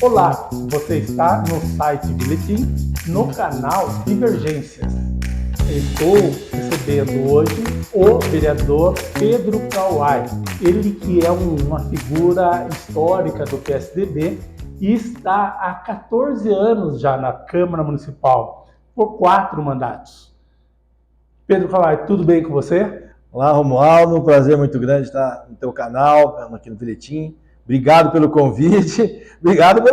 Olá, você está no site Biletim, no canal Divergências. Estou recebendo hoje o vereador Pedro Kawai, ele que é uma figura histórica do PSDB e está há 14 anos já na Câmara Municipal, por 4 mandatos. Pedro Kawai, tudo bem com você? Olá, Romualdo, um prazer muito grande estar no teu canal, aqui no Biletim. Obrigado pelo convite, obrigado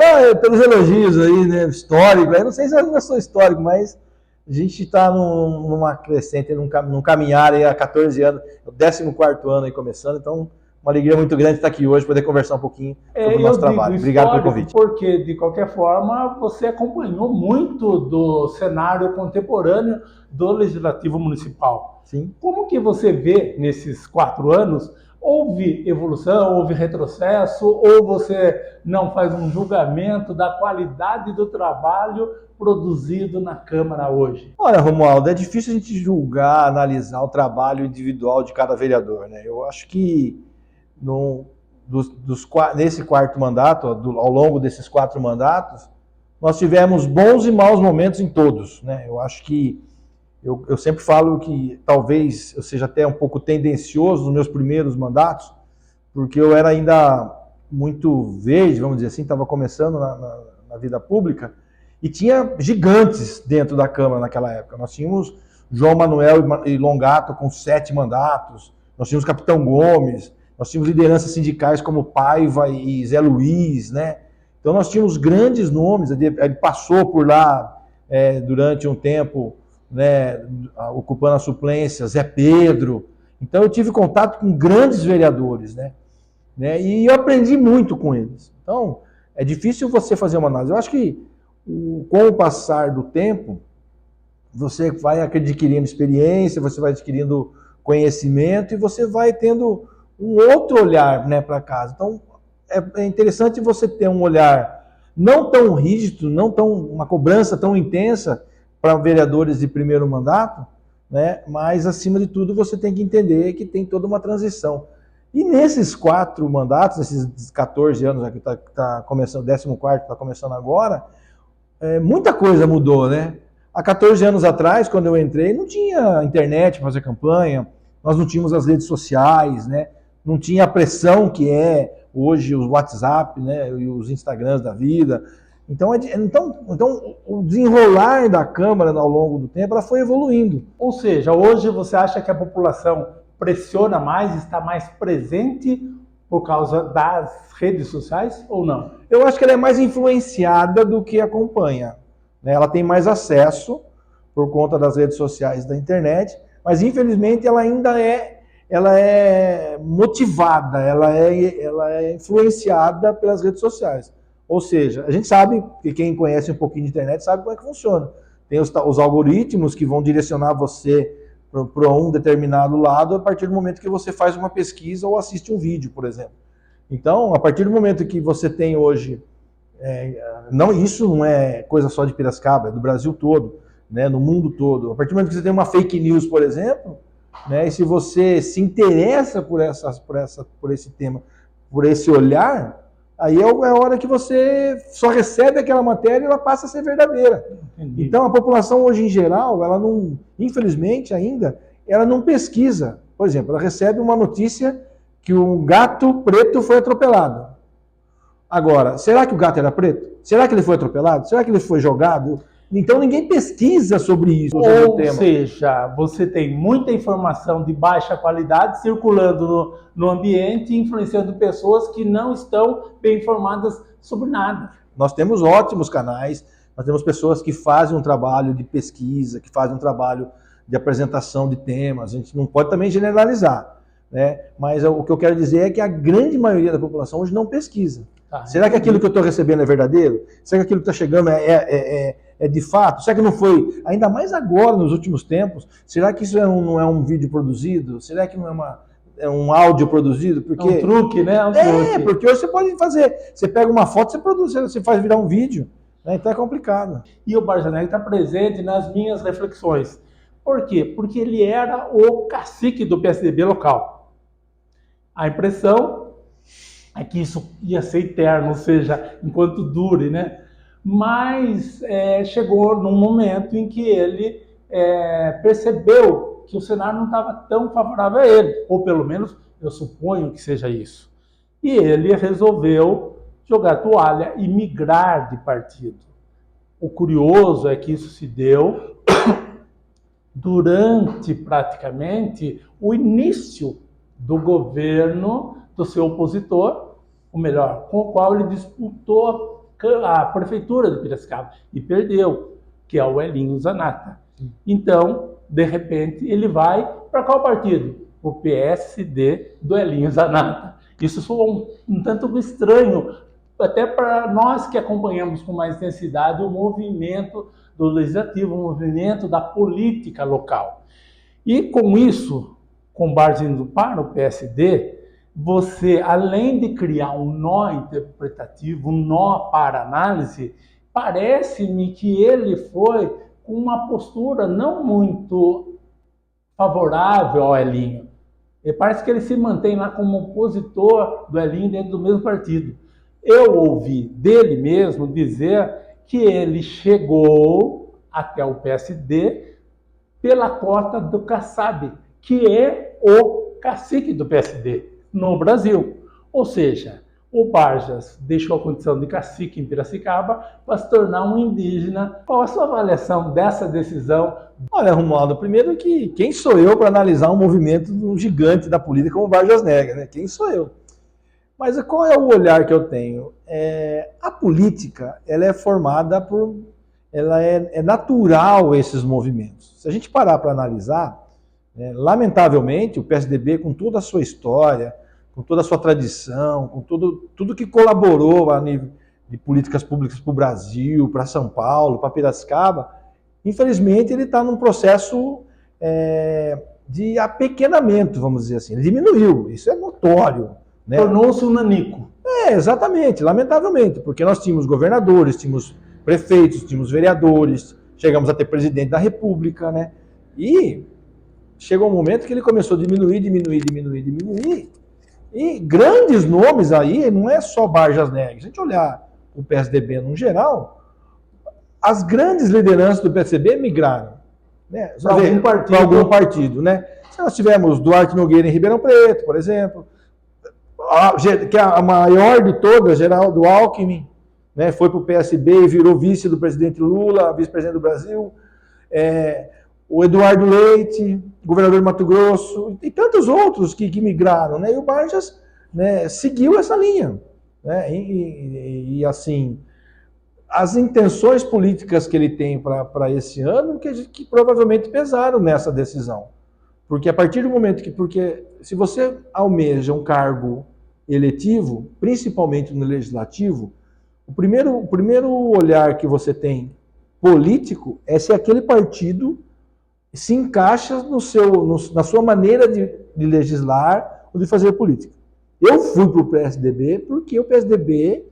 pelos elogios aí, né, histórico. Eu não sei se eu ainda sou histórico, mas a gente está numa crescente, num caminhar aí há 14 anos, o 14º ano aí começando, então uma alegria muito grande estar aqui hoje, poder conversar um pouquinho sobre o nosso trabalho. Obrigado pelo convite. Porque, de qualquer forma, você acompanhou muito do cenário contemporâneo do Legislativo Municipal. Sim. Como que você vê nesses 4 anos? Houve evolução, houve retrocesso, ou você não faz um julgamento da qualidade do trabalho produzido na Câmara hoje? Olha, Romualdo, é difícil a gente julgar, analisar o trabalho individual de cada vereador, né? Eu acho que nesse 4º mandato, ao longo desses 4 mandatos, nós tivemos bons e maus momentos em todos, né? Eu acho que eu sempre falo que talvez eu seja até um pouco tendencioso nos meus primeiros mandatos, porque eu era ainda muito verde, vamos dizer assim, estava começando na vida pública, e tinha gigantes dentro da Câmara naquela época. Nós tínhamos João Manuel e Longato com 7 mandatos, nós tínhamos Capitão Gomes, nós tínhamos lideranças sindicais como Paiva e Zé Luiz, né? Então nós tínhamos grandes nomes, ele passou por lá durante um tempo, né, ocupando a suplência, Zé Pedro. Então eu tive contato com grandes vereadores, né? E eu aprendi muito com eles. Então é difícil você fazer uma análise. Eu acho que com o passar do tempo, você vai adquirindo experiência, você vai adquirindo conhecimento e você vai tendo um outro olhar, né, para casa. Então é interessante você ter um olhar não tão rígido, uma cobrança tão intensa para vereadores de primeiro mandato, né? Mas acima de tudo você tem que entender que tem toda uma transição. E nesses 4 mandatos, esses 14 anos que está começando, 14º está começando agora, muita coisa mudou, né? Há 14 anos atrás, quando eu entrei, não tinha internet para fazer campanha, nós não tínhamos as redes sociais, né? Não tinha a pressão que é hoje os WhatsApp, né? E os Instagrams da vida. Então, o desenrolar da Câmara ao longo do tempo, ela foi evoluindo. Ou seja, hoje você acha que a população pressiona mais, está mais presente por causa das redes sociais ou não? Eu acho que ela é mais influenciada do que acompanha, né? Ela tem mais acesso por conta das redes sociais da internet, mas infelizmente ela ainda é motivada, ela é influenciada pelas redes sociais. Ou seja, a gente sabe, que quem conhece um pouquinho de internet sabe como é que funciona. Tem os algoritmos que vão direcionar você para um determinado lado a partir do momento que você faz uma pesquisa ou assiste um vídeo, por exemplo. Então, a partir do momento que você tem hoje, isso não é coisa só de Piracicaba, é do Brasil todo, né, no mundo todo. A partir do momento que você tem uma fake news, por exemplo, né, e se você se interessa por esse tema, por esse olhar, aí é a hora que você só recebe aquela matéria e ela passa a ser verdadeira. Entendi. Então a população hoje em geral, ela não, infelizmente ainda, ela não pesquisa. Por exemplo, ela recebe uma notícia que um gato preto foi atropelado. Agora, será que o gato era preto? Será que ele foi atropelado? Será que ele foi jogado? Então ninguém pesquisa sobre isso. Ou seja, você tem muita informação de baixa qualidade circulando no ambiente e influenciando pessoas que não estão bem informadas sobre nada. Nós temos ótimos canais, nós temos pessoas que fazem um trabalho de pesquisa, que fazem um trabalho de apresentação de temas. A gente não pode também generalizar, né? Mas o que eu quero dizer é que a grande maioria da população hoje não pesquisa. Será que aquilo que eu estou recebendo é verdadeiro? Será que aquilo que está chegando é de fato? Será que não foi, ainda mais agora, nos últimos tempos, será que isso não é um vídeo produzido? Será que não é um áudio produzido? Porque, é um truque, né? Porque hoje você pode fazer, você pega uma foto, você produz, você faz virar um vídeo, né? Então é complicado. E o Barzanelli está presente nas minhas reflexões. Por quê? Porque ele era o cacique do PSDB local. A impressão é que isso ia ser eterno, ou seja, enquanto dure, né? Mas chegou num momento em que ele percebeu que o cenário não estava tão favorável a ele, ou pelo menos eu suponho que seja isso. E ele resolveu jogar a toalha e migrar de partido. O curioso é que isso se deu durante praticamente o início do governo do seu opositor, ou melhor, com o qual ele disputou a prefeitura de Piracicaba e perdeu, que é o Elinho Zanata. Então, de repente, ele vai para qual partido? O PSD do Elinho Zanata. Isso soa um tanto estranho, até para nós que acompanhamos com mais intensidade o movimento do legislativo, o movimento da política local. E com isso, com base indo para o PSD, você, além de criar um nó interpretativo, um nó para análise, parece-me que ele foi com uma postura não muito favorável ao Elinho. E parece que ele se mantém lá como opositor do Elinho dentro do mesmo partido. Eu ouvi dele mesmo dizer que ele chegou até o PSD pela cota do Kassab, que é o cacique do PSD no Brasil. Ou seja, o Barjas deixou a condição de cacique em Piracicaba para se tornar um indígena. Qual a sua avaliação dessa decisão? Olha, Romualdo, primeiro que quem sou eu para analisar um movimento de um gigante da política como o Vargas Negra, né? Quem sou eu? Mas qual é o olhar que eu tenho? A política, ela é formada por... Ela é natural esses movimentos. Se a gente parar para analisar, lamentavelmente, o PSDB, com toda a sua história, com toda a sua tradição, com tudo que colaborou a nível de políticas públicas para o Brasil, para São Paulo, para Piracicaba, infelizmente ele está num processo de apequenamento, vamos dizer assim. Ele diminuiu, isso é notório. Né? Tornou-se um nanico. Exatamente, lamentavelmente, porque nós tínhamos governadores, tínhamos prefeitos, tínhamos vereadores, chegamos a ter presidente da República, né? E chegou um momento que ele começou a diminuir, e grandes nomes aí, não é só Vargas Negra. Se a gente olhar o PSDB no geral, as grandes lideranças do PSDB migraram, né? Para algum partido, né? Nós tivemos Duarte Nogueira em Ribeirão Preto, por exemplo, que é a maior de todas, Geraldo Alckmin, né, foi para o PSB e virou vice do presidente Lula, vice-presidente do Brasil, o Eduardo Leite, governador de Mato Grosso, e tantos outros que migraram, né, e o Vargas, né, seguiu essa linha, né, e assim, as intenções políticas que ele tem para esse ano, que provavelmente pesaram nessa decisão, porque a partir do momento porque se você almeja um cargo eletivo, principalmente no legislativo, o primeiro olhar que você tem político é se aquele partido se encaixa na sua maneira de legislar ou de fazer política. Eu fui para o PSDB porque o PSDB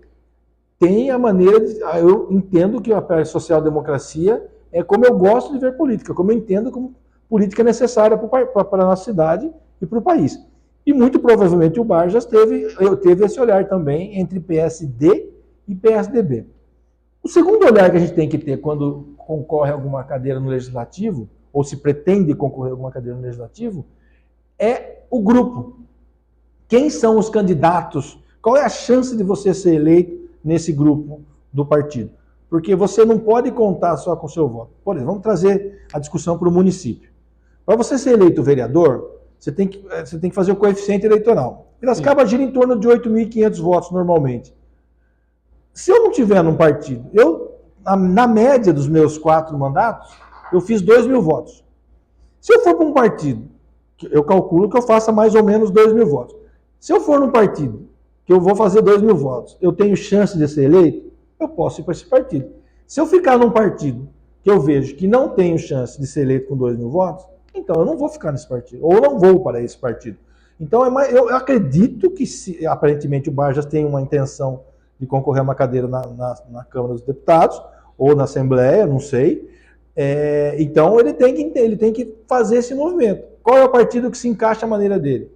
tem a maneira eu entendo que a social-democracia é como eu gosto de ver política, como eu entendo como política necessária para a nossa cidade e para o país. E muito provavelmente o Vargas teve esse olhar também entre PSD e PSDB. O segundo olhar que a gente tem que ter quando concorre a alguma cadeira no Legislativo, ou se pretende concorrer a alguma cadeira no Legislativo, é o grupo. Quem são os candidatos? Qual é a chance de você ser eleito nesse grupo do partido? Porque você não pode contar só com o seu voto. Por exemplo, vamos trazer a discussão para o município. Para você ser eleito vereador, você tem que fazer o coeficiente eleitoral. Piracicaba gira em torno de 8.500 votos normalmente. Se eu não tiver num partido, na média dos meus 4 mandatos, eu fiz 2.000 votos. Se eu for para um partido, eu calculo que eu faça mais ou menos 2.000 votos. Se eu for num partido que eu vou fazer 2.000 votos, eu tenho chance de ser eleito, eu posso ir para esse partido. Se eu ficar num partido que eu vejo que não tenho chance de ser eleito com 2.000 votos, então eu não vou ficar nesse partido, ou não vou para esse partido. Então eu acredito que aparentemente o Vargas tem uma intenção de concorrer a uma cadeira na Câmara dos Deputados, ou na Assembleia, não sei. Então ele tem que fazer esse movimento. Qual é o partido que se encaixa à maneira dele?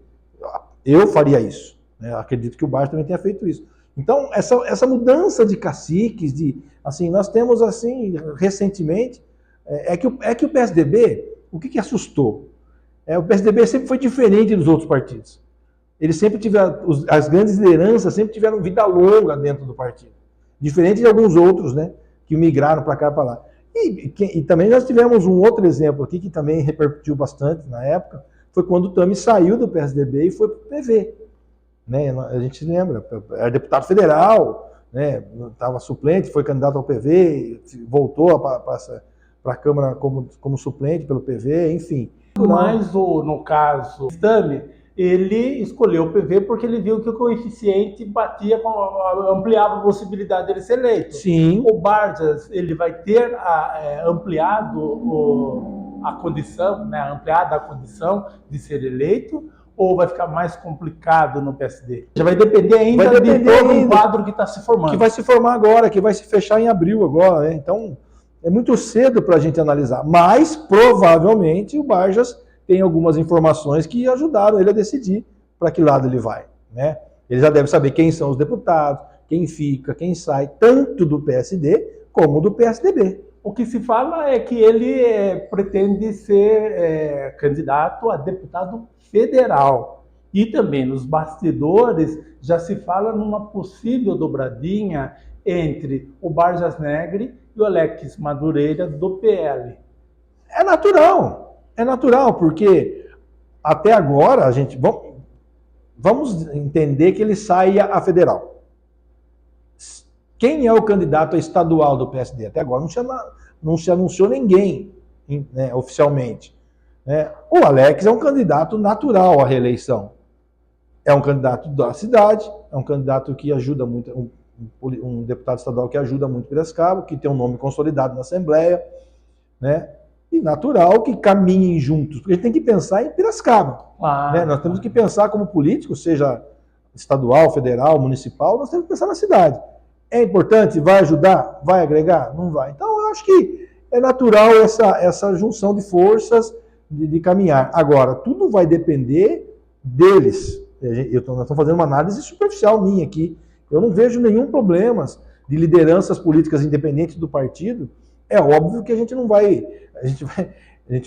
Eu faria isso. Né? Acredito que o Barjas também tenha feito isso. Então, essa mudança de caciques, assim, nós temos, assim, recentemente, é que o PSDB, o que assustou? O PSDB sempre foi diferente dos outros partidos. Eles sempre tiveram, as grandes lideranças sempre tiveram vida longa dentro do partido. Diferente de alguns outros, né, que migraram para cá e para lá. E também nós tivemos um outro exemplo aqui, que também repercutiu bastante na época, foi quando o Tami saiu do PSDB e foi para o PV. Né? A gente se lembra, era deputado federal, né? Estava suplente, foi candidato ao PV, voltou para a Câmara como suplente pelo PV, enfim. Mas no caso Tami, ele escolheu o PV porque ele viu que o coeficiente ampliava a possibilidade dele ser eleito. Sim. O Barjas, ele vai ter ampliado a condição, né, ampliada a condição de ser eleito, ou vai ficar mais complicado no PSD? Já vai depender ainda de todo um quadro que está se formando. Que vai se formar agora, que vai se fechar em abril agora, né? Então, é muito cedo para a gente analisar. Mas, provavelmente, o Barjas tem algumas informações que ajudaram ele a decidir para que lado ele vai. Né? Ele já deve saber quem são os deputados, quem fica, quem sai, tanto do PSD como do PSDB. O que se fala é que ele pretende ser candidato a deputado federal. E também nos bastidores já se fala numa possível dobradinha entre o Barjas Negri e o Alex Madureira do PL. É natural, porque até agora a gente vamos entender que ele saia a federal. Quem é o candidato a estadual do PSD? Até agora não se anunciou ninguém, né, oficialmente. Né? O Alex é um candidato natural à reeleição. É um candidato da cidade, é um candidato que ajuda muito, um deputado estadual que ajuda muito Piracicaba, que tem um nome consolidado na Assembleia, né? E natural que caminhem juntos, porque a gente tem que pensar em Piracicaba. Né? Nós temos que pensar como político, seja estadual, federal, municipal, nós temos que pensar na cidade. É importante? Vai ajudar? Vai agregar? Não vai. Então, eu acho que é natural essa junção de forças de caminhar. Agora, tudo vai depender deles. Nós estamos fazendo uma análise superficial minha aqui. Eu não vejo nenhum problema de lideranças políticas independentes do partido. É óbvio que a gente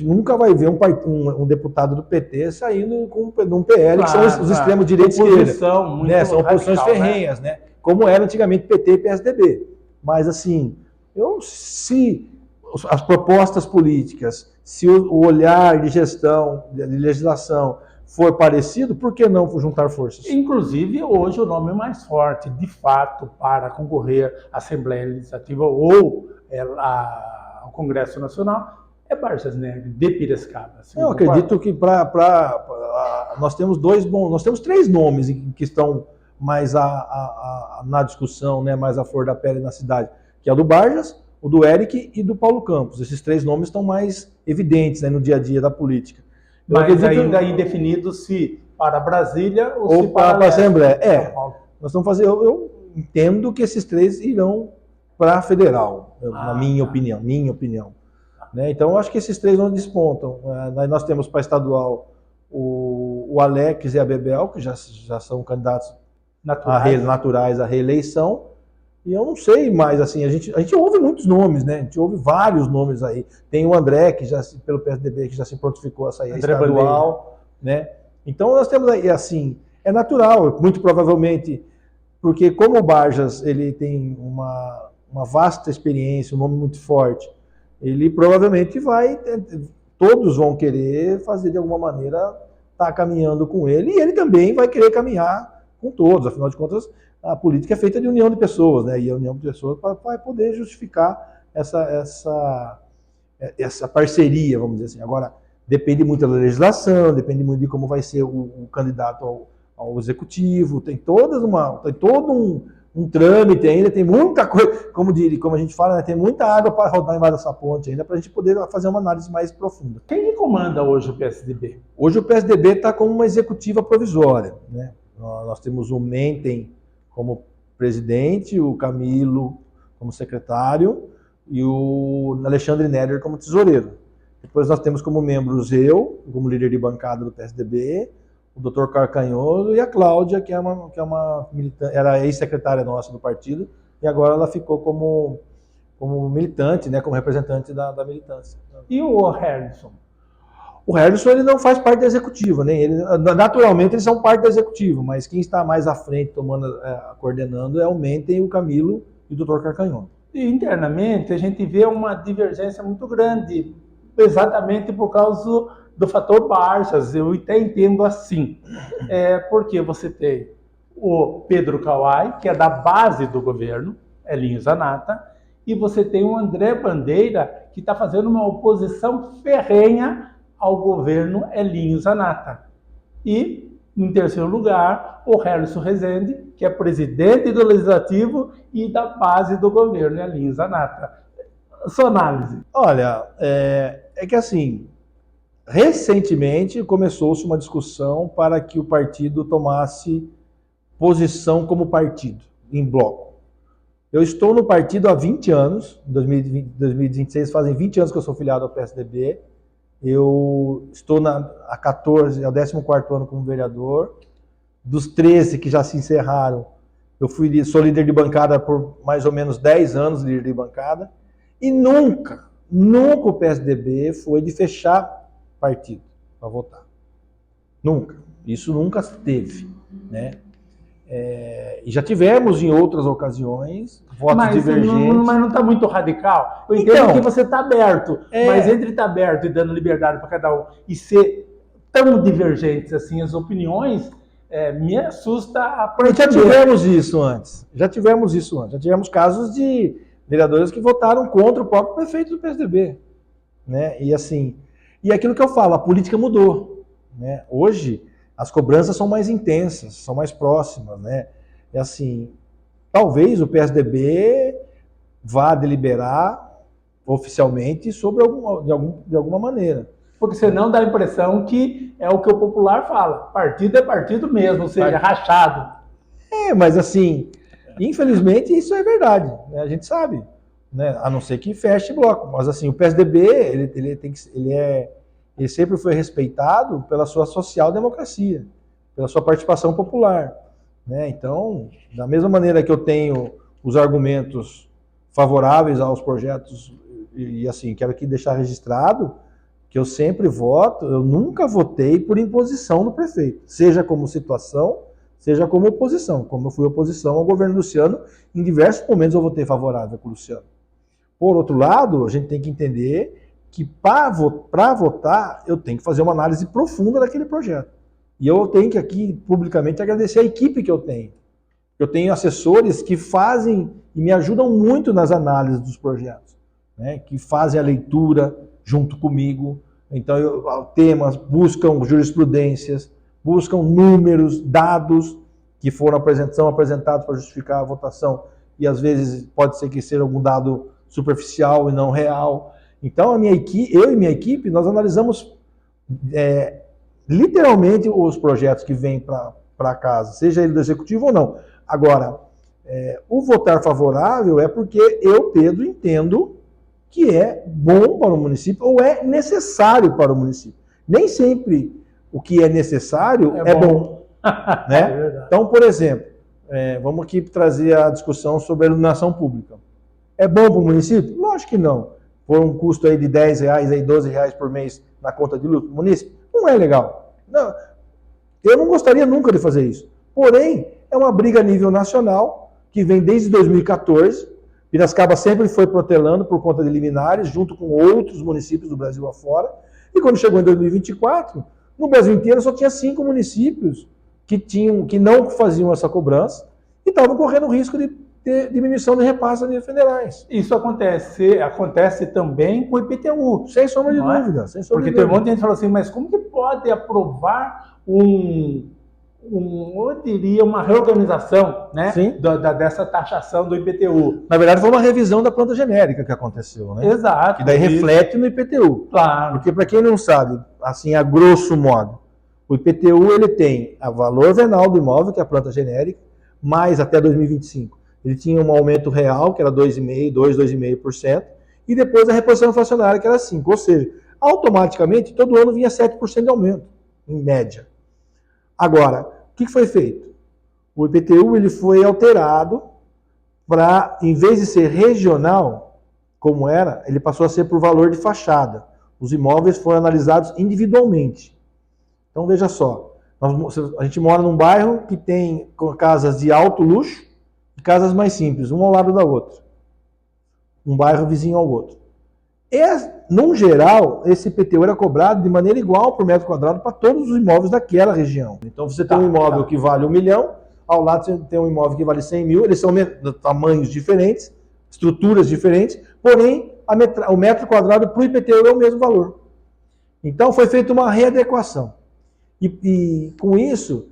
nunca vai ver um deputado do PT saindo com um PL, que são os extremos direita e esquerda. Né? São oposições ferrenhas, né? Como era antigamente PT e PSDB. Mas, assim, se as propostas políticas, se o olhar de gestão, de legislação for parecido, por que não juntar forças? Inclusive, hoje o nome mais forte, de fato, para concorrer à Assembleia Legislativa ou ao Congresso Nacional é Barjas Negri, de Piracicaba. Eu acredito que nós temos três nomes que estão mais na discussão, né, mais à flor da pele na cidade, que é o do Barjas, o do Eric e do Paulo Campos. Esses três nomes estão mais evidentes, né, no dia a dia da política. Mas ainda indefinido se para Brasília ou se para a Assembleia. Nós estamos fazendo. Eu entendo que esses três irão para a federal, na minha opinião. Né? Então, eu acho que esses três não despontam. Nós temos para estadual o Alex e a Bebel, que já são candidatos naturais à reeleição. E eu não sei mais, assim, a gente ouve muitos nomes, né? A gente ouve vários nomes aí. Tem o André, que pelo PSDB, que já se prontificou a sair estadual, né? Então nós temos aí, assim, é natural, muito provavelmente, porque como o Barjas, ele tem uma vasta experiência, um nome muito forte, ele provavelmente todos vão querer fazer de alguma maneira, estar caminhando com ele, e ele também vai querer caminhar com todos, afinal de contas, a política é feita de união de pessoas, né? E a união de pessoas vai poder justificar essa parceria, vamos dizer assim. Agora, depende muito da legislação, depende muito de como vai ser o candidato ao executivo, tem todo um trâmite ainda, tem muita coisa, como a gente fala, né? Tem muita água para rodar embaixo dessa ponte ainda, para a gente poder fazer uma análise mais profunda. Quem comanda hoje o PSDB? Hoje o PSDB está como uma executiva provisória, né? Nós temos o Mentem como presidente, o Camilo como secretário e o Alexandre Neder como tesoureiro. Depois nós temos como membros eu, como líder de bancada do PSDB, o Dr. Carcanholo e a Cláudia, que é uma militante, era ex-secretária nossa do partido, e agora ela ficou como militante, né, como representante da militância. E o Harrison? O Harrison ele não faz parte da executiva, né? Naturalmente eles são parte da executiva, mas quem está mais à frente, coordenando, é o Mentem, o Camilo e o Dr. Carcanholo. E internamente a gente vê uma divergência muito grande, exatamente por causa do fator Barças. Eu até entendo assim, porque você tem o Pedro Kawai, que é da base do governo, Elinho Zanata, e você tem o André Bandeira, que está fazendo uma oposição ferrenha ao governo Elinho Zanata. E, em terceiro lugar, o Harrison Rezende, que é presidente do Legislativo e da base do governo Elinho Zanata. Sua análise. Olha, é que assim, recentemente começou-se uma discussão para que o partido tomasse posição como partido, em bloco. Eu estou no partido há 20 anos, em 2026 fazem 20 anos que eu sou filiado ao PSDB. Eu estou há 14, é o 14º ano como vereador. Dos 13 que já se encerraram, sou líder de bancada por mais ou menos 10 anos, líder de bancada. E nunca o PSDB foi de fechar partido para votar. Nunca. Isso nunca teve, né? E já tivemos em outras ocasiões votos divergentes. Mas não está muito radical? Eu entendo que você está aberto, mas entre estar aberto e dando liberdade para cada um e ser tão divergentes assim as opiniões, me assusta a Já tivemos isso antes. Já tivemos casos de vereadores que votaram contra o próprio prefeito do PSDB. Né? E assim, e aquilo que eu falo, a política mudou. Né? Hoje, as cobranças são mais intensas, são mais próximas, né? É assim, talvez o PSDB vá deliberar oficialmente sobre de alguma maneira. Porque senão dá a impressão que é o que o popular fala. Partido é partido mesmo, ou seja, rachado. Mas assim, infelizmente isso é verdade, né? A gente sabe, né? A não ser que feche bloco. Mas assim, o PSDB, ele sempre foi respeitado pela sua social-democracia, pela sua participação popular. Né? Então, da mesma maneira que eu tenho os argumentos favoráveis aos projetos, e assim, quero aqui deixar registrado que eu sempre voto, eu nunca votei por imposição do prefeito, seja como situação, seja como oposição. Como eu fui oposição ao governo Luciano, em diversos momentos eu votei favorável com o Luciano. Por outro lado, a gente tem que entender que para votar, eu tenho que fazer uma análise profunda daquele projeto. E eu tenho que aqui, publicamente, agradecer a equipe que eu tenho. Eu tenho assessores que fazem e me ajudam muito nas análises dos projetos, né? Que fazem a leitura junto comigo. Então, temas, buscam jurisprudências, buscam números, dados que foram apresentados para justificar a votação. E, às vezes, pode ser que seja algum dado superficial e não real. Então, eu e minha equipe, nós analisamos literalmente os projetos que vêm para casa, seja ele do executivo ou não. Agora, o votar favorável é porque eu, Pedro, entendo que é bom para o município ou é necessário para o município. Nem sempre o que é necessário é bom. Né? Então, por exemplo, vamos aqui trazer a discussão sobre a iluminação pública. É bom para o município? Lógico que não. Por um custo aí de R$10, aí R$12 por mês na conta de luz do município, não é legal. Não, eu não gostaria nunca de fazer isso. Porém, é uma briga a nível nacional, que vem desde 2014. Piracicaba sempre foi protelando por conta de liminares, junto com outros municípios do Brasil afora. E quando chegou em 2024, no Brasil inteiro só tinha 5 municípios que não faziam essa cobrança e estavam correndo o risco de ter diminuição de repasses a nível federais. Isso acontece também com o IPTU. Sem sombra de dúvida. Porque tem um monte de gente que fala assim, mas como que pode aprovar eu diria, uma reorganização, né, dessa taxação do IPTU? Na verdade, foi uma revisão da planta genérica que aconteceu, né? Exato. Que daí reflete no IPTU. Claro. Porque, para quem não sabe, assim, a grosso modo, o IPTU ele tem o valor venal do imóvel, que é a planta genérica, mais até 2025. Ele tinha um aumento real, que era 2,5%, e depois a reposição inflacionária, que era 5%. Ou seja, automaticamente, todo ano vinha 7% de aumento, em média. Agora, o que foi feito? O IPTU ele foi alterado para, em vez de ser regional, como era, ele passou a ser por valor de fachada. Os imóveis foram analisados individualmente. Então veja só, a gente mora num bairro que tem casas de alto luxo e casas mais simples, uma ao lado da outra. Um bairro vizinho ao outro. No geral, esse IPTU era cobrado de maneira igual por metro quadrado para todos os imóveis daquela região. Então você tem um imóvel que vale 1 milhão, ao lado você tem um imóvel que vale 100 mil, eles são de tamanhos diferentes, estruturas diferentes, porém o metro quadrado para o IPTU é o mesmo valor. Então foi feita uma readequação. E com isso,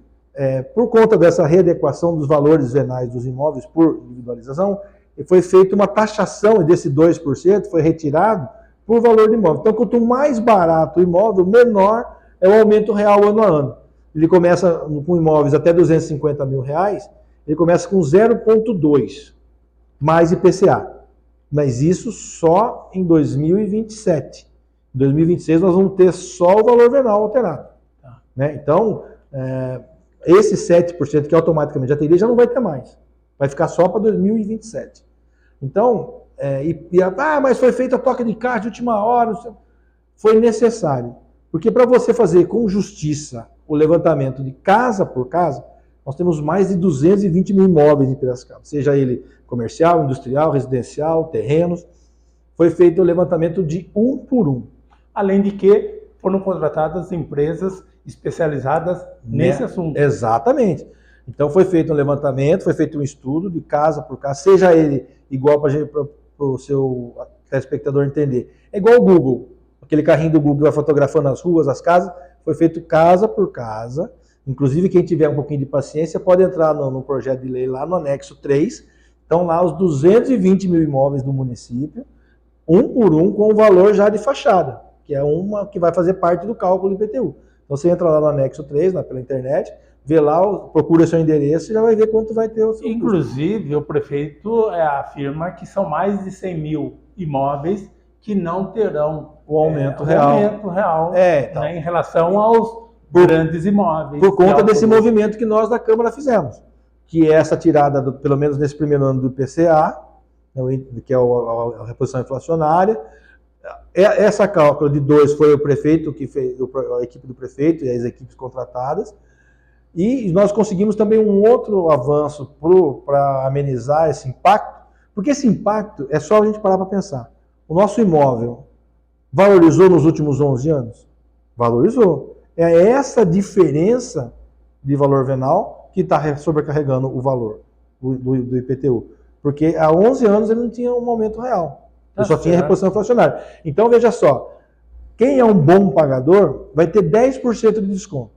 por conta dessa readequação dos valores venais dos imóveis por individualização, foi feita uma taxação, e desse 2% foi retirado por valor do imóvel. Então, quanto mais barato o imóvel, menor é o aumento real ano a ano. Ele começa com imóveis até R$250 mil, ele começa com 0,2 mais IPCA. Mas isso só em 2027. Em 2026 nós vamos ter só o valor venal alterado. Né? Então, esse 7% que automaticamente já teria, já não vai ter mais. Vai ficar só para 2027. Então, mas foi feita a toca de caixa de última hora. Foi necessário. Porque para você fazer com justiça o levantamento de casa por casa, nós temos mais de 220 mil imóveis em Piracicaba. Seja ele comercial, industrial, residencial, terrenos. Foi feito o levantamento de um por um. Além de que foram contratadas empresas especializadas nesse assunto. Exatamente. Então foi feito um levantamento, foi feito um estudo de casa por casa, seja ele igual para o seu telespectador entender. É igual o Google, aquele carrinho do Google que vai fotografando as ruas, as casas, foi feito casa por casa. Inclusive quem tiver um pouquinho de paciência pode entrar no projeto de lei lá no anexo 3, estão lá os 220 mil imóveis do município, um por um com o valor já de fachada, que é uma que vai fazer parte do cálculo do IPTU. Então você entra lá no anexo 3, pela internet, vê lá, procura seu endereço e já vai ver quanto vai ter o seu Inclusive, custo. O prefeito afirma que são mais de 100 mil imóveis que não terão o aumento real, então, em relação aos grandes imóveis. Por conta desse movimento que nós da Câmara fizemos, que é essa tirada, pelo menos nesse primeiro ano do IPCA, que é a reposição inflacionária. Essa cálculo de 2 foi o prefeito que fez, a equipe do prefeito e as equipes contratadas. E nós conseguimos também um outro avanço para amenizar esse impacto, porque esse impacto é só a gente parar para pensar. O nosso imóvel valorizou nos últimos 11 anos? Valorizou. É essa diferença de valor venal que está sobrecarregando o valor do IPTU. Porque há 11 anos ele não tinha um aumento real. Ele só tinha reposição inflacionária. Então, veja só, quem é um bom pagador vai ter 10% de desconto.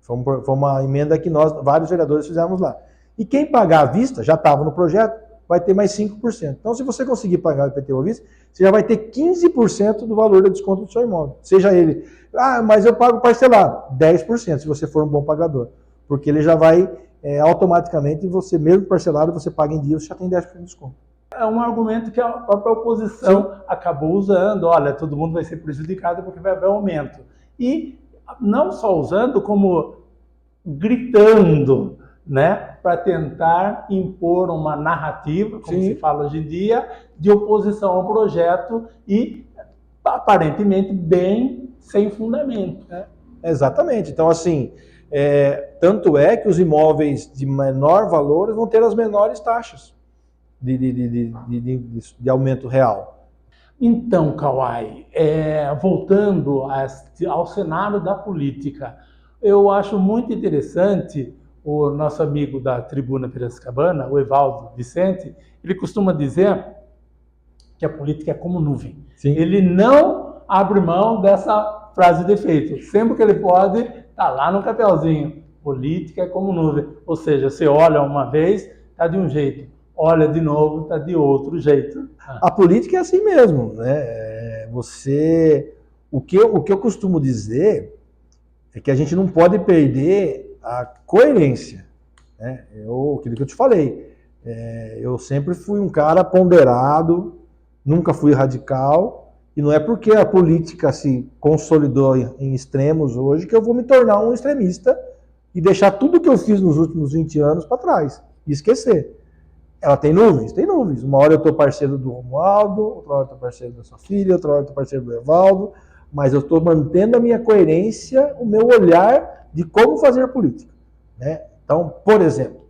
Foi uma emenda que nós, vários vereadores, fizemos lá. E quem pagar à vista, já estava no projeto, vai ter mais 5%. Então, se você conseguir pagar o IPTU à vista, você já vai ter 15% do valor do desconto do seu imóvel. Seja ele, mas eu pago parcelado, 10%, se você for um bom pagador. Porque ele já vai, automaticamente, você mesmo parcelado, você paga em dia, você já tem 10% de desconto. É um argumento que a própria oposição acabou usando. Olha, todo mundo vai ser prejudicado porque vai haver aumento. E não só usando, como gritando, né, para tentar impor uma narrativa, como se fala hoje em dia, de oposição ao projeto e aparentemente bem sem fundamento. Né? Exatamente. Então, assim, tanto é que os imóveis de menor valor vão ter as menores taxas de aumento real. Então, Kawai, voltando ao cenário da política, eu acho muito interessante o nosso amigo da Tribuna Piracicabana, o Evaldo Vicente, ele costuma dizer que a política é como nuvem. Sim. Ele não abre mão dessa frase de efeito. Sempre que ele pode, está lá no papelzinho. Política é como nuvem. Ou seja, você olha uma vez, está de um jeito. Olha de novo, está de outro jeito. A política é assim mesmo, né? O que eu costumo dizer é que a gente não pode perder a coerência. Né? Aquilo que eu te falei. Eu sempre fui um cara ponderado, nunca fui radical, e não é porque a política se consolidou em extremos hoje que eu vou me tornar um extremista e deixar tudo que eu fiz nos últimos 20 anos para trás e esquecer. Ela tem nuvens? Tem nuvens. Uma hora eu estou parceiro do Romualdo, outra hora eu estou parceiro da sua filha, outra hora eu estou parceiro do Evaldo, mas eu estou mantendo a minha coerência, o meu olhar de como fazer política. Né? Então, por exemplo,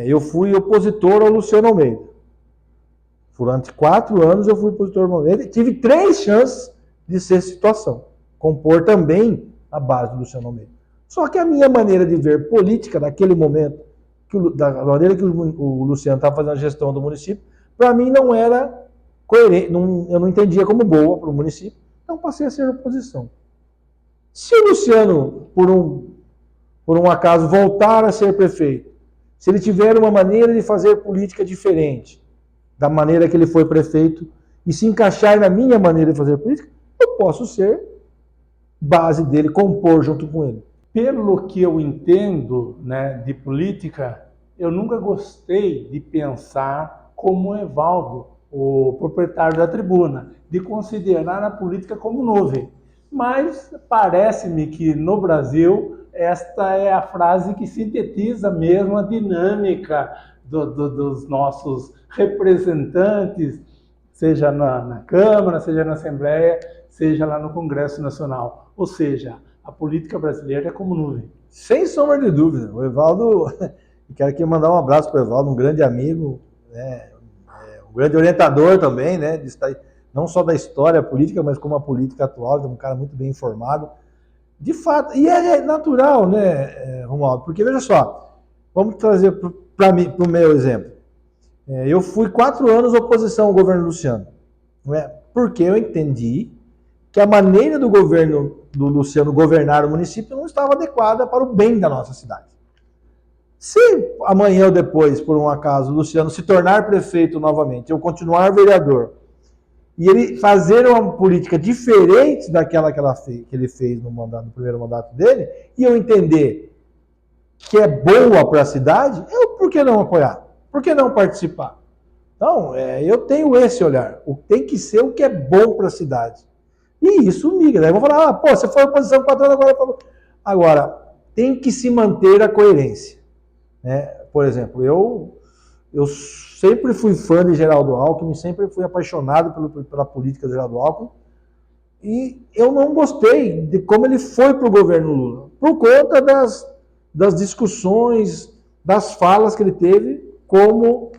eu fui opositor ao Luciano Almeida. Durante 4 anos eu fui opositor ao Almeida e tive 3 chances de ser situação. Compor também a base do Luciano Almeida. Só que a minha maneira de ver política naquele momento, da maneira que o Luciano estava fazendo a gestão do município, para mim não era coerente, eu não entendia como boa para o município, então passei a ser oposição. Se o Luciano, por um acaso, voltar a ser prefeito, se ele tiver uma maneira de fazer política diferente da maneira que ele foi prefeito e se encaixar na minha maneira de fazer política, eu posso ser base dele, compor junto com ele. Pelo que eu entendo, né, de política, eu nunca gostei de pensar como o Evaldo, o proprietário da tribuna, de considerar a política como nuvem. Mas parece-me que no Brasil esta é a frase que sintetiza mesmo a dinâmica dos nossos representantes, seja na Câmara, seja na Assembleia, seja lá no Congresso Nacional. Ou seja, a política brasileira é como nuvem. Sem sombra de dúvida. O Evaldo, quero aqui mandar um abraço para o Evaldo, um grande amigo, né, um grande orientador também, né, não só da história política, mas como a política atual, um cara muito bem informado. De fato, e é natural, né, Romualdo, porque veja só, vamos trazer para o meu exemplo. Eu fui 4 anos oposição ao governo Luciano, não é? Porque eu entendi que a maneira do governo do Luciano governar o município não estava adequada para o bem da nossa cidade. Se amanhã ou depois, por um acaso, o Luciano se tornar prefeito novamente, eu continuar vereador, e ele fazer uma política diferente daquela que ele fez no primeiro mandato dele, e eu entender que é boa para a cidade, por que não apoiar? Por que não participar? Então, eu tenho esse olhar. Tem que ser o que é bom para a cidade. E isso migra. Daí vão falar, você foi oposição 4 anos agora. Agora, tem que se manter a coerência. Né? Por exemplo, eu sempre fui fã de Geraldo Alckmin, sempre fui apaixonado pela política de Geraldo Alckmin, e eu não gostei de como ele foi para o governo Lula, por conta das discussões, das falas que ele teve como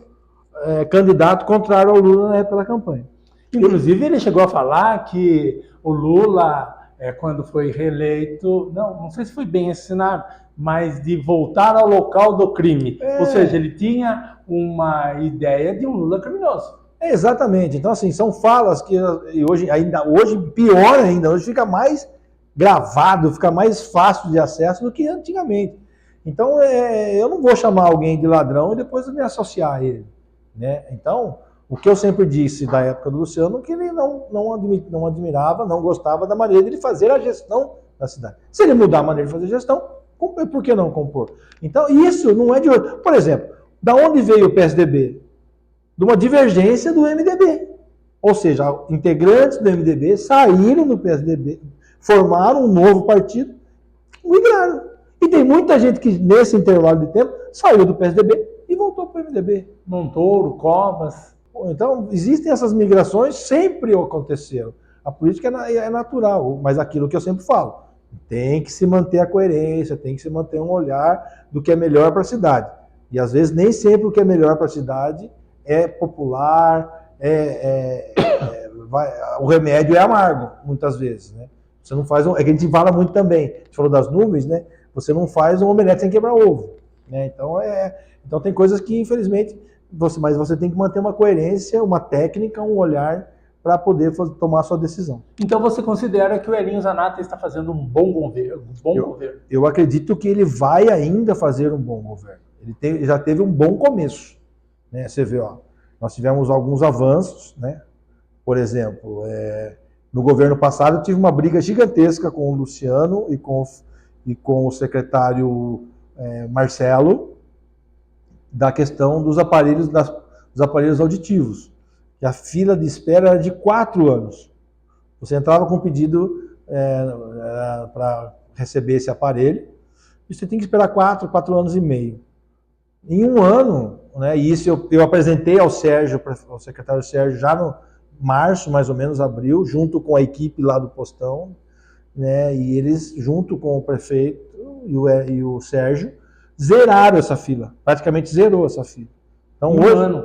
candidato contrário ao Lula na época da campanha. Inclusive, ele chegou a falar que o Lula, quando foi reeleito, não sei se foi bem esse cenário, mas de voltar ao local do crime. Ou seja, ele tinha uma ideia de um Lula criminoso. Exatamente. Então, assim, são falas que hoje pior ainda, hoje fica mais gravado, fica mais fácil de acesso do que antigamente. Então, eu não vou chamar alguém de ladrão e depois me associar a ele. Né? Então, o que eu sempre disse da época do Luciano, que ele não admirava, não gostava da maneira de ele fazer a gestão da cidade. Se ele mudar a maneira de fazer a gestão, por que não compor? Então, isso não é de hoje. Por exemplo, da onde veio o PSDB? De uma divergência do MDB. Ou seja, integrantes do MDB saíram do PSDB, formaram um novo partido, migraram. E tem muita gente que, nesse intervalo de tempo, saiu do PSDB e voltou para o MDB. Montoro, Covas. Então, existem essas migrações, sempre aconteceram. A política é natural, mas aquilo que eu sempre falo, tem que se manter a coerência, tem que se manter um olhar do que é melhor para a cidade. E às vezes nem sempre o que é melhor para a cidade é popular, o remédio é amargo, muitas vezes. Né? Você não faz é que a gente fala muito também, a gente falou das nuvens, né? Você não faz um omelete sem quebrar ovo. Né? Então tem coisas que, infelizmente, mas você tem que manter uma coerência, uma técnica, um olhar para poder tomar a sua decisão. Então você considera que o Elinho Zanata está fazendo um bom governo? Eu acredito que ele vai ainda fazer um bom governo. Ele já teve um bom começo. Né? Você vê, nós tivemos alguns avanços. Né? Por exemplo, no governo passado eu tive uma briga gigantesca com o Luciano e com o secretário Marcelo, da questão dos aparelhos auditivos. Que a fila de espera era de 4 anos. Você entrava com um pedido para receber esse aparelho e você tem que esperar 4 anos e meio. Em um ano, né, e isso eu apresentei ao Sérgio, ao secretário Sérgio, já no março, mais ou menos, abril, junto com a equipe lá do Postão, né, e eles, junto com o prefeito e o Sérgio, zeraram essa fila, praticamente zerou essa fila. Então,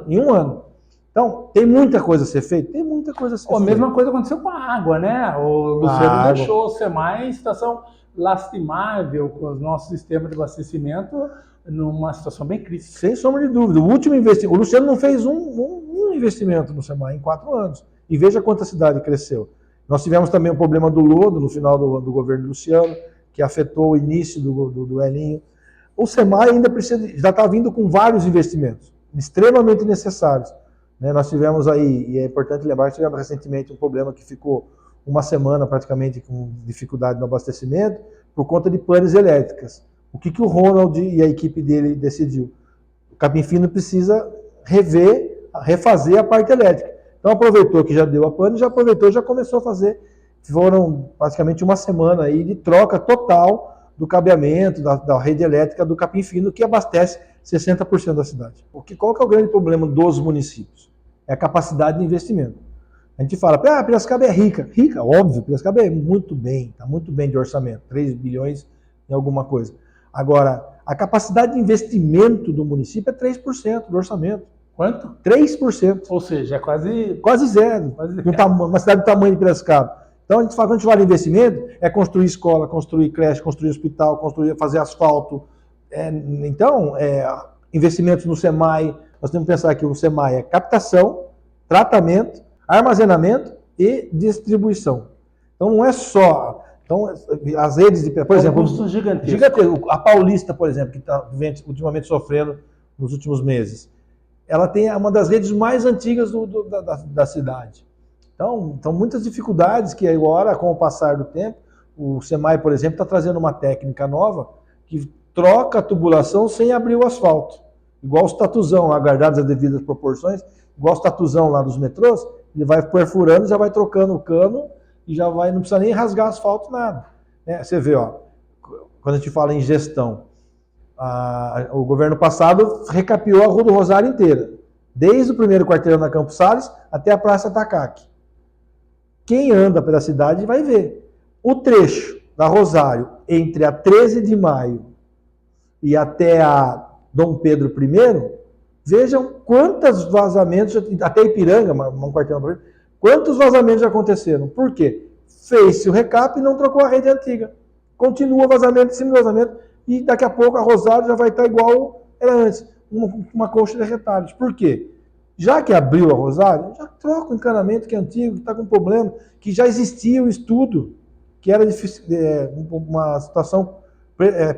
em um ano. Então, tem muita coisa a ser feita? Tem muita coisa a ser feita. A mesma coisa aconteceu com a água, né? O Luciano deixou o SEMAI em situação lastimável com os nossos sistemas de abastecimento numa situação bem crítica. Sem sombra de dúvida. O último investimento, o Luciano não fez um investimento no SEMAI em 4 anos. E veja quanto a cidade cresceu. Nós tivemos também o problema do lodo no final do governo do Luciano, que afetou o início do Elinho. O SEMAI ainda precisa, já está vindo com vários investimentos, extremamente necessários. Né, nós tivemos aí, e é importante lembrar, tivemos recentemente um problema que ficou uma semana praticamente com dificuldade no abastecimento por conta de panes elétricas. O que o Ronald e a equipe dele decidiu? O Capim Fino precisa refazer a parte elétrica. Então aproveitou que já deu a pane, já aproveitou, já começou a fazer. Foram praticamente uma semana aí de troca total do cabeamento da rede elétrica do Capim Fino, que abastece 60% da cidade. Qual que é o grande problema dos municípios? É a capacidade de investimento. A gente fala, Piracicaba é rica. Rica, óbvio, Piracicaba é muito bem, está muito bem de orçamento, 3 bilhões em alguma coisa. Agora, a capacidade de investimento do município é 3% do orçamento. Quanto? 3%. Ou seja, é quase zero. Uma cidade do tamanho de Piracicaba. Então, a gente fala, quando a gente fala de investimento, é construir escola, construir creche, construir hospital, fazer asfalto. Investimentos no SEMAI, nós temos que pensar que o SEMAI é captação, tratamento, armazenamento e distribuição. Então, não é só... Então, as redes, por exemplo... Custo gigantesco. A Paulista, por exemplo, que está ultimamente sofrendo nos últimos meses, ela tem uma das redes mais antigas da cidade. Então, muitas dificuldades que agora, com o passar do tempo, o SEMAI, por exemplo, está trazendo uma técnica nova que troca a tubulação sem abrir o asfalto. Igual os tatuzão lá, guardados as devidas proporções, igual os tatuzão lá dos metrôs, ele vai perfurando, já vai trocando o cano e já vai, não precisa nem rasgar asfalto, nada. Você vê, quando a gente fala em gestão, o governo passado recapeou a Rua do Rosário inteira, desde o primeiro quarteirão da Campos Sales até a Praça Tacaque. Quem anda pela cidade vai ver. O trecho da Rosário entre a 13 de maio e até a Dom Pedro I, vejam quantos vazamentos, até Ipiranga, um quarteirão, quantos vazamentos já aconteceram. Por quê? Fez-se o recap e não trocou a rede antiga. Continua vazamento em cima do vazamento e daqui a pouco a Rosário já vai estar igual era antes, uma colcha de retalhos. Por quê? Já que abriu a Rosário, já troca o encanamento que é antigo, que está com problema, que já existia o estudo, que era uma situação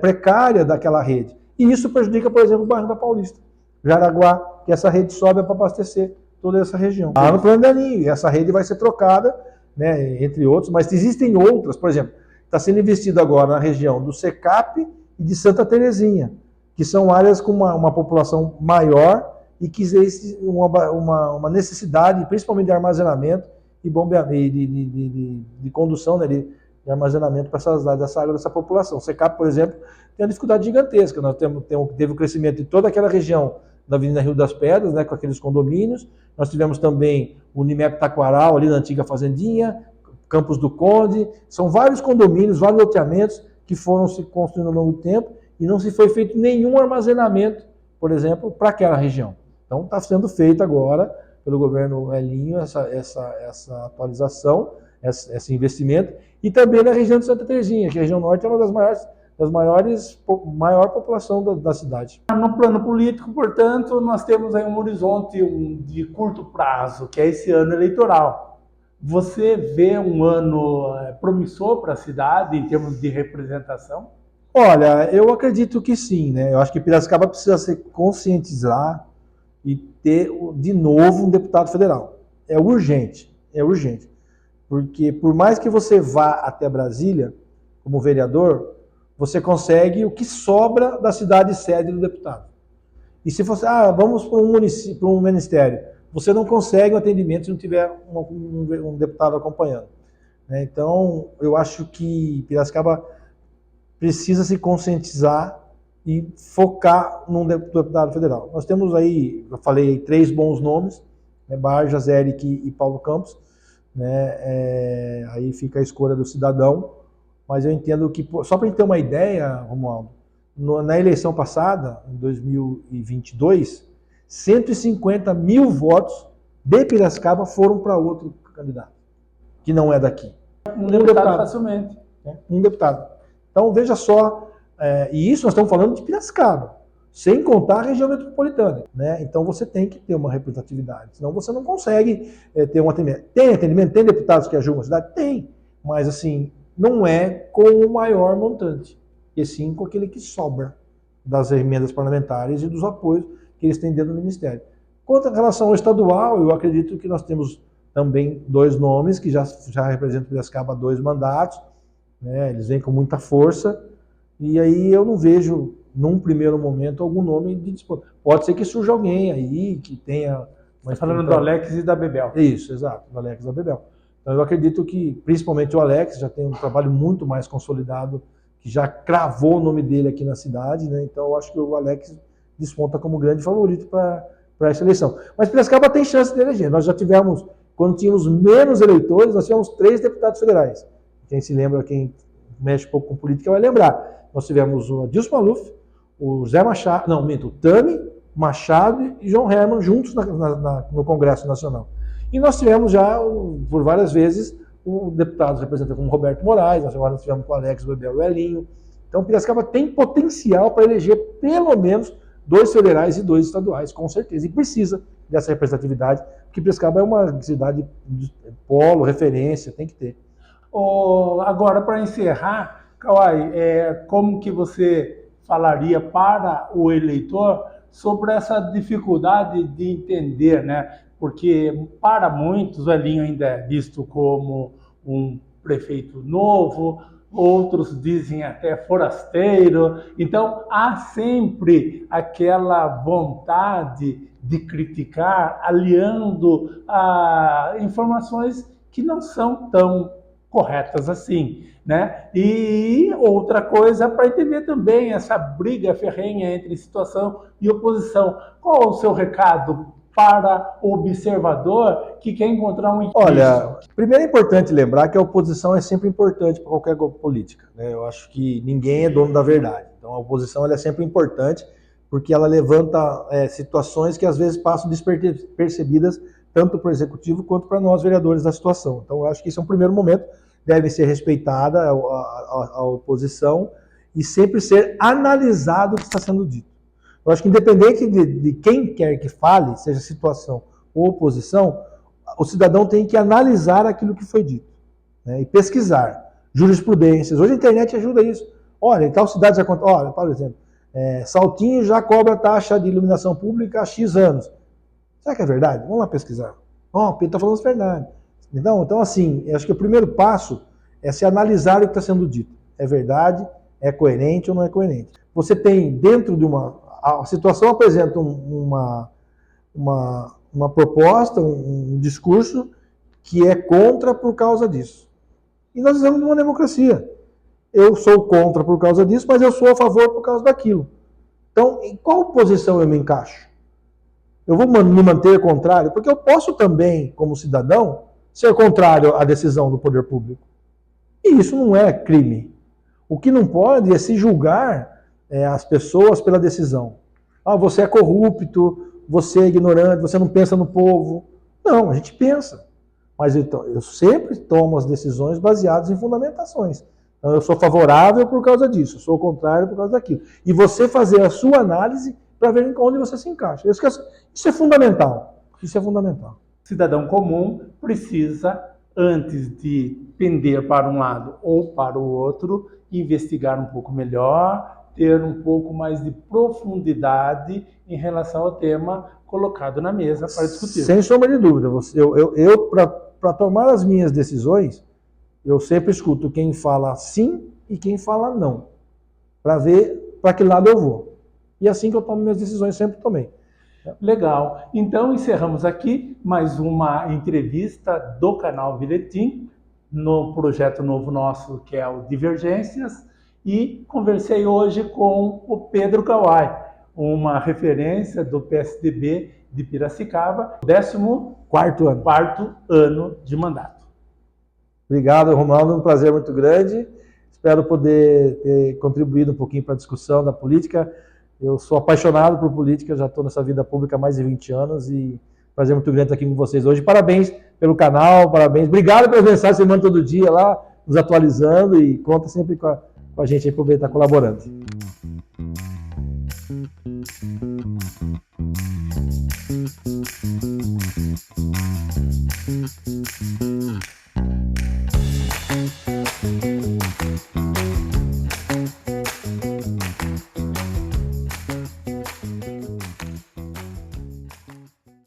precária daquela rede. E isso prejudica, por exemplo, o bairro da Paulista, Jaraguá, que essa rede sobe para abastecer toda essa região. Lá no Plano de Aninho, e essa rede vai ser trocada, né, entre outros, mas existem outras, por exemplo, está sendo investido agora na região do Secap e de Santa Terezinha, que são áreas com uma população maior e que existe uma necessidade, principalmente de armazenamento e de condução, né, de armazenamento para dessa água dessa população. O Secap, por exemplo, tem uma dificuldade gigantesca. Nós teve o crescimento de toda aquela região da Avenida Rio das Pedras, né, com aqueles condomínios. Nós tivemos também o Nimep Taquaral, ali na antiga Fazendinha, Campos do Conde. São vários condomínios, vários loteamentos que foram se construindo ao longo do tempo e não se foi feito nenhum armazenamento, por exemplo, para aquela região. Então está sendo feito agora pelo governo Elinho essa atualização, esse investimento, e também na região de Santa Terezinha, que a região norte é uma das maior população da cidade. No plano político, portanto, nós temos aí um horizonte de curto prazo, que é esse ano eleitoral. Você vê um ano promissor para a cidade em termos de representação? Olha, eu acredito que sim, né? Eu acho que Piracicaba precisa se conscientizar e ter de novo um deputado federal. É urgente. Porque por mais que você vá até Brasília, como vereador, você consegue o que sobra da cidade sede do deputado. E se você, vamos para um ministério, você não consegue um atendimento se não tiver um deputado acompanhando. Então, eu acho que Piracicaba precisa se conscientizar e focar num deputado federal. Nós temos aí, eu falei, 3 bons nomes, né, Barjas, Eric e Paulo Campos, né, aí fica a escolha do cidadão, mas eu entendo que, só para a gente ter uma ideia, Romualdo, na eleição passada, em 2022, 150 mil votos de Piracicaba foram para outro candidato, que não é daqui. Um deputado facilmente. Um deputado. Então, veja só, e isso nós estamos falando de Piracicaba, sem contar a região metropolitana, né? Então, você tem que ter uma representatividade, senão você não consegue ter um atendimento. Tem atendimento? Tem deputados que ajudam a cidade? Tem, mas assim, não é com o maior montante, e sim com aquele que sobra das emendas parlamentares e dos apoios que eles têm dentro do Ministério. Quanto à relação ao estadual, eu acredito que nós temos também 2 nomes que já representam Piracicaba há 2 mandatos, né? Eles vêm com muita força, e aí eu não vejo, num primeiro momento, algum nome de disputa. Pode ser que surja alguém aí que tenha... Falando do Alex e da Bebel. Isso, exato, do Alex e da Bebel. Então eu acredito que, principalmente o Alex, já tem um trabalho muito mais consolidado, que já cravou o nome dele aqui na cidade, né? Então eu acho que o Alex desponta como grande favorito para essa eleição. Mas Piracicaba tem chance de eleger. Nós já tivemos, quando tínhamos menos eleitores, nós tivemos 3 deputados federais. Quem se lembra, quem mexe um pouco com política vai lembrar. Nós tivemos o Adilson Maluf, o Zé Machado, não, minto, o Tami, Machado e João Herman juntos no Congresso Nacional. E nós tivemos já, por várias vezes, o deputado representante como Roberto Moraes, nós agora tivemos com o Alex, o Bebel e o Elinho. Então, Piracicaba tem potencial para eleger pelo menos 2 federais e 2 estaduais, com certeza. E precisa dessa representatividade, porque Piracicaba é uma cidade de polo, referência, tem que ter. Agora, para encerrar, Kawai, como que você falaria para o eleitor sobre essa dificuldade de entender, né? Porque para muitos o Elinho ainda é visto como um prefeito novo, outros dizem até forasteiro, então há sempre aquela vontade de criticar, aliando a informações que não são tão corretas assim, né? E outra coisa, para entender também essa briga ferrenha entre situação e oposição. Qual o seu recado para o observador que quer encontrar um equilíbrio? Olha, primeiro é importante lembrar que a oposição é sempre importante para qualquer política, né? Eu acho que ninguém é dono da verdade. Então a oposição ela é sempre importante porque ela levanta situações que às vezes passam despercebidas tanto para o executivo quanto para nós vereadores da situação. Então eu acho que esse é um primeiro momento, deve ser respeitada a oposição e sempre ser analisado o que está sendo dito. Eu acho que independente de quem quer que fale, seja situação ou oposição, o cidadão tem que analisar aquilo que foi dito, né, e pesquisar jurisprudências. Hoje a internet ajuda isso. Olha, em tal cidade já acontece. Olha, por exemplo, Saltinho já cobra taxa de iluminação pública há X anos. Será que é verdade? Vamos lá pesquisar. O Pedro está falando a verdade. Então, assim, eu acho que o primeiro passo é se analisar o que está sendo dito. É verdade? É coerente ou não é coerente? Você tem dentro de a situação apresenta uma proposta, um discurso que é contra por causa disso. E nós vivemos numa democracia. Eu sou contra por causa disso, mas eu sou a favor por causa daquilo. Então, em qual posição eu me encaixo? Eu vou me manter contrário? Porque eu posso também, como cidadão, ser contrário à decisão do poder público. E isso não é crime. O que não pode é se julgar as pessoas pela decisão. Ah, você é corrupto, você é ignorante, você não pensa no povo. Não, a gente pensa. Mas então, eu sempre tomo as decisões baseadas em fundamentações. Então, eu sou favorável por causa disso, eu sou contrário por causa daquilo. E você fazer a sua análise para ver onde você se encaixa. Isso é fundamental. Isso é fundamental. O cidadão comum precisa, antes de pender para um lado ou para o outro, investigar um pouco melhor, ter um pouco mais de profundidade em relação ao tema colocado na mesa para discutir. Sem sombra de dúvida. Eu para tomar as minhas decisões, eu sempre escuto quem fala sim e quem fala não, para ver para que lado eu vou. E assim que eu tomo minhas decisões, sempre tomei. Legal. Então, encerramos aqui mais uma entrevista do canal Viletim, no projeto novo nosso, que é o Divergências. E conversei hoje com o Pedro Kawai, uma referência do PSDB de Piracicaba, 14º ano de mandato. Obrigado, Romualdo, um prazer muito grande. Espero poder ter contribuído um pouquinho para a discussão da política. Eu sou apaixonado por política, já estou nessa vida pública há mais de 20 anos e prazer muito grande estar aqui com vocês hoje. Parabéns pelo canal, parabéns. Obrigado pelas mensagens que você manda todo dia lá, nos atualizando, e conta sempre com a gente aí para poder estar colaborando.